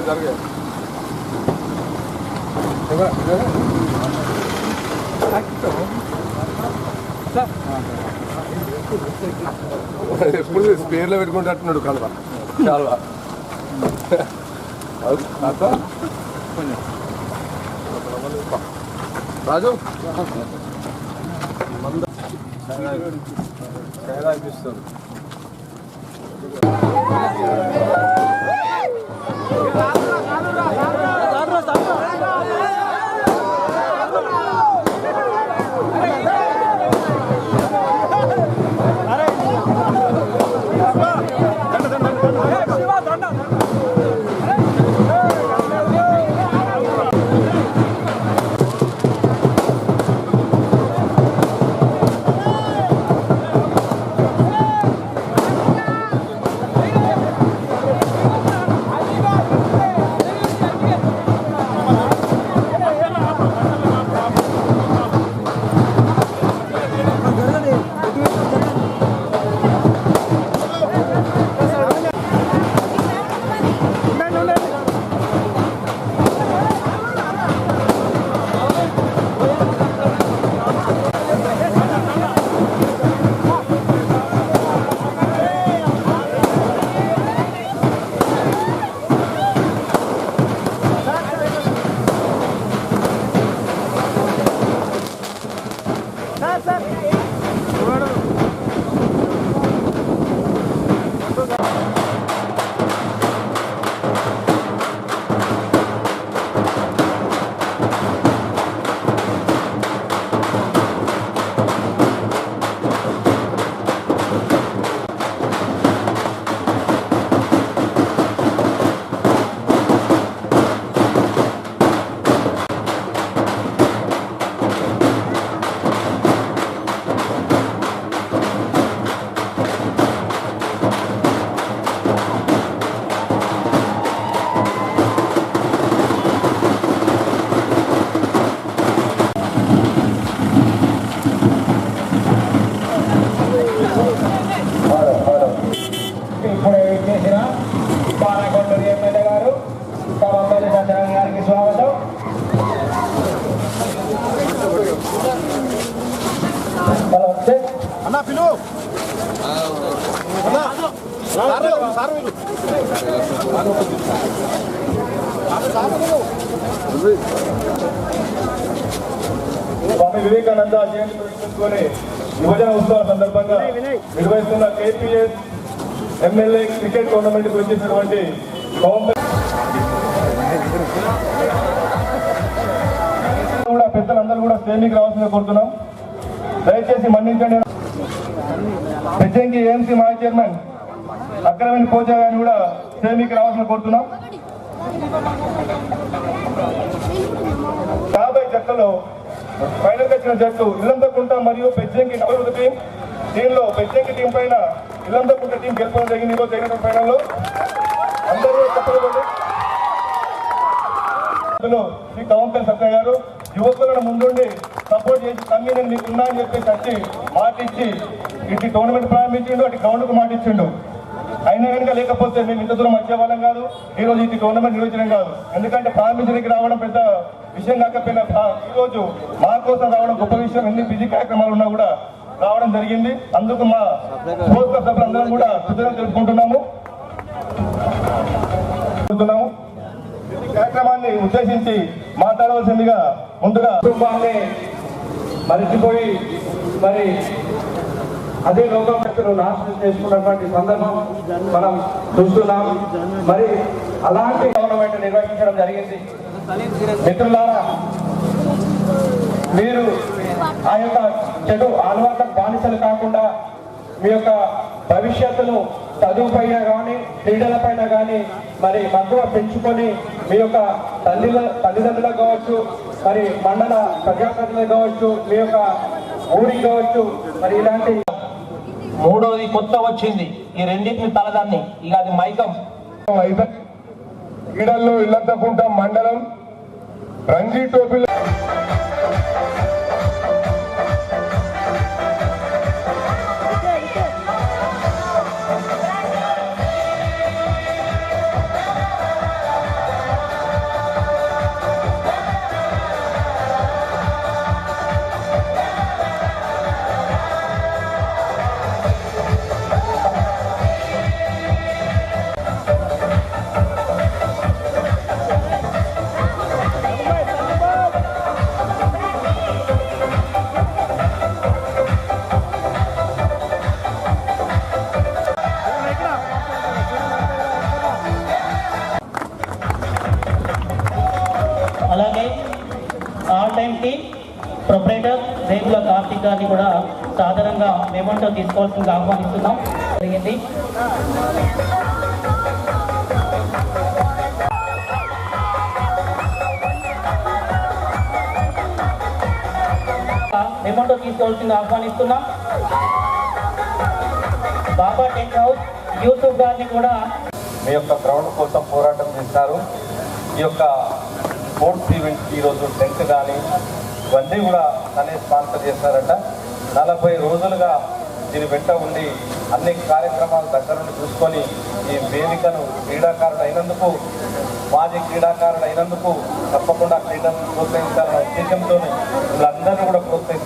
జరిగే ఎప్పుడు స్పేర్లో పెట్టుకుంటున్నాడు కలవ కాలువ రాజు అనిపిస్తుంది స్వామి వివేకానంద జయంతి పురస్కరించుకొని యువజన ఉత్సవాల సందర్భంగా నిర్వహిస్తున్న కేపీఎస్ ఎమ్మెల్యే క్రికెట్ టోర్నమెంట్ కు వచ్చేసినటువంటి కూడా పెద్దలందరూ కూడా స్టేడియంకి రావాల్సిందిగా కోరుతున్నాం. దయచేసి మన్నించండి. పెద్దంకి ఏఎంసీ మాజీ చైర్మన్ అగ్రవేణి పోజా గారిని కూడా స్టేడియంకి రావాల్సిందిగా కోరుతున్నాం. 50 జట్లలో ఫైనల్ వచ్చిన జట్టు ఇల్లంతకుంట మరియు పెద్దంకి నలుగురు టీం. దీనిలో పెద్దంకి టీం పైన ఇల్లంతకుంట టీం గెలుపడం జరిగింది. ఈరోజు జరిగిన ఫైనల్లో అందరూ చెప్పలేదు. శ్రీ కవంపల్లి సత్య గారు యువకులను ముందుండి సపోర్ట్ చేసి తమ్మి నేను మీకు ఉన్నా అని చెప్పేసి వచ్చి మాటిచ్చి ఇటు టోర్నమెంట్ ప్రారంభించిండు, అటు గ్రౌండ్కు మాటిచ్చిండు. అయినా కనుక లేకపోతే మేము ఇంత దూరం వచ్చే వాళ్ళం కాదు, ఈరోజు ఇది టోర్నమెంట్ నిర్వహించడం కాదు. ఎందుకంటే ప్రారంభించడానికి రావడం పెద్ద విషయం కాకపోయినా ఈరోజు మా కోసం రావడం గొప్ప విషయం. ఎన్ని బిజీ కార్యక్రమాలు ఉన్నా కూడా రావడం జరిగింది. అందుకు మా స్పోర్ట్స్ క్లబ్ సభ్యులందరం కూడా కృతజ్ఞతలు తెలుపుకుంటున్నాము. ఈ కార్యక్రమాన్ని ఉద్దేశించి మాట్లాడవలసిందిగా ముందుగా కుటుంబాన్ని మరిచిపోయి మరి అదే లోకం నాశనం చేసుకున్నటువంటి సందర్భం మనం చూస్తున్నాం. మరి అలాంటి గవర్నమెంట్ నిర్వహించడం జరిగింది. మిత్రులారా, మీరు ఆ యొక్క చెడు అలవాట్లకు బానిసలు కాకుండా మీ యొక్క భవిష్యత్తును చదువు పైన కానీ క్రీడల పైన కానీ మరి మక్కువ పెంచుకొని మీ యొక్క తల్లిదండ్రులకు కావచ్చు, మరి మండల ప్రజాప్రతినిధులకు కావచ్చు, మీ యొక్క ఊరికి కావచ్చు, మరి ఇలాంటి మూడోది కొత్త వచ్చింది. ఈ రెండింటిని తలదాన్ని ఇక అది మైకం. క్రీడల్లో ఇల్లంతకుంట మండలం రంజీ టోపీలో ప్రొపరేటర్ రేగుల కార్తీక్ గారిని కూడా సాధారణంగా మెమోంటో తీసుకోవాల్సిందిగా ఆహ్వానిస్తున్నాం జరిగింది. మెమోంటో తీసుకోవాల్సిందిగా ఆహ్వానిస్తున్నాం. బాబా టెంట్ హౌస్ యూసుఫ్ గారిని కూడా మీ యొక్క గ్రౌండ్ కోసం పోరాటం చేస్తారు. ఈ యొక్క స్పోర్ట్స్ ఈవెంట్కి ఈరోజు టెంట్ కానీ ఇవన్నీ కూడా తనే స్పాన్సర్ చేస్తారట. 40 రోజులుగా దీని వెంట ఉండి అన్ని కార్యక్రమాలు దగ్గర నుండి చూసుకొని ఈ వేదికను క్రీడాకారుడు అయినందుకు, మాజీ క్రీడాకారుడు అయినందుకు తప్పకుండా క్రీడలను ప్రోత్సహించాలన్న ఉద్దేశంతో వీళ్ళందరినీ కూడా ప్రోత్సహిస్తారు.